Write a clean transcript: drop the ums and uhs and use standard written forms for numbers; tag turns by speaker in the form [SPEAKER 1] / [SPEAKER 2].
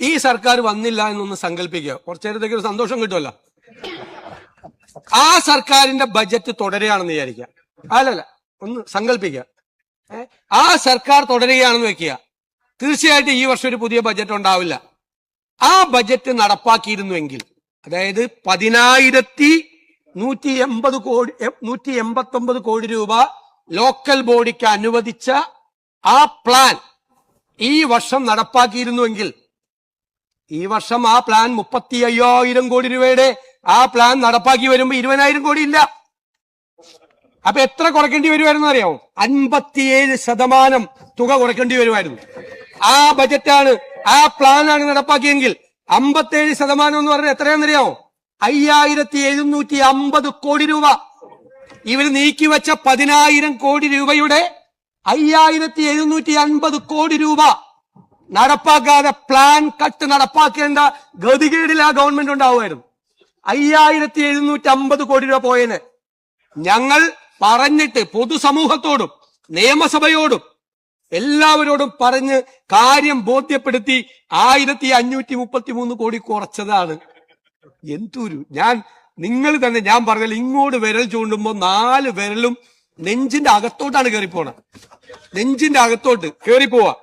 [SPEAKER 1] ഈ സർക്കാർ വന്നില്ല എന്നൊന്ന് സങ്കല്പിക്കുക, കുറച്ചു നേരത്തേക്ക് ഒരു സന്തോഷം കിട്ടുമല്ലോ. ആ സർക്കാരിന്റെ ബജറ്റ് തുടരുകയാണെന്ന് വിചാരിക്കുക, അല്ലല്ല ഒന്ന് സങ്കല്പിക്കുക. ആ സർക്കാർ തുടരുകയാണെന്ന് വെക്കുക, തീർച്ചയായിട്ടും ഈ വർഷം ഒരു പുതിയ ബജറ്റ് ഉണ്ടാവില്ല. ആ ബജറ്റ് നടപ്പാക്കിയിരുന്നുവെങ്കിൽ, അതായത് 10,189 കോടി രൂപ ലോക്കൽ ബോഡിക്ക് അനുവദിച്ച ആ പ്ലാൻ ഈ വർഷം നടപ്പാക്കിയിരുന്നുവെങ്കിൽ, ഈ വർഷം ആ പ്ലാൻ 35,000 കോടി രൂപയുടെ ആ പ്ലാൻ നടപ്പാക്കി വരുമ്പോ 20,000 കോടി ഇല്ല. അപ്പൊ എത്ര കുറയ്ക്കേണ്ടി വരുമായിരുന്നു അറിയാമോ? 57% തുക കുറയ്ക്കേണ്ടി വരുമായിരുന്നു. ആ ബജറ്റാണ്, ആ പ്ലാനാണ് നടപ്പാക്കിയെങ്കിൽ 57% എന്ന് പറഞ്ഞാൽ എത്രയാണെന്നറിയാമോ? 5,750 കോടി രൂപ. ഇവർ നീക്കിവെച്ച 10,000 കോടി രൂപയുടെ 5,750 കോടി രൂപ നടപ്പാക്കാതെ പ്ലാൻ കട്ട് നടപ്പാക്കേണ്ട ഗതികേടിൽ ആ ഗവൺമെന്റ് ഉണ്ടാവുമായിരുന്നു. 5,750 കോടി രൂപ പോയതിന് ഞങ്ങൾ പറഞ്ഞിട്ട് പൊതുസമൂഹത്തോടും നിയമസഭയോടും എല്ലാവരോടും പറഞ്ഞ് കാര്യം ബോധ്യപ്പെടുത്തി 1,533 കോടി കുറച്ചതാണ്. എന്തൊരു നിങ്ങൾ തന്നെ ഞാൻ പറഞ്ഞാൽ ഇങ്ങോട്ട് വിരൽ ചൂണ്ടുമ്പോ 4 വിരലും നെഞ്ചിന്റെ അകത്തോട്ടാണ് കയറിപ്പോണത്. നെഞ്ചിന്റെ അകത്തോട്ട് കയറിപ്പോവാ.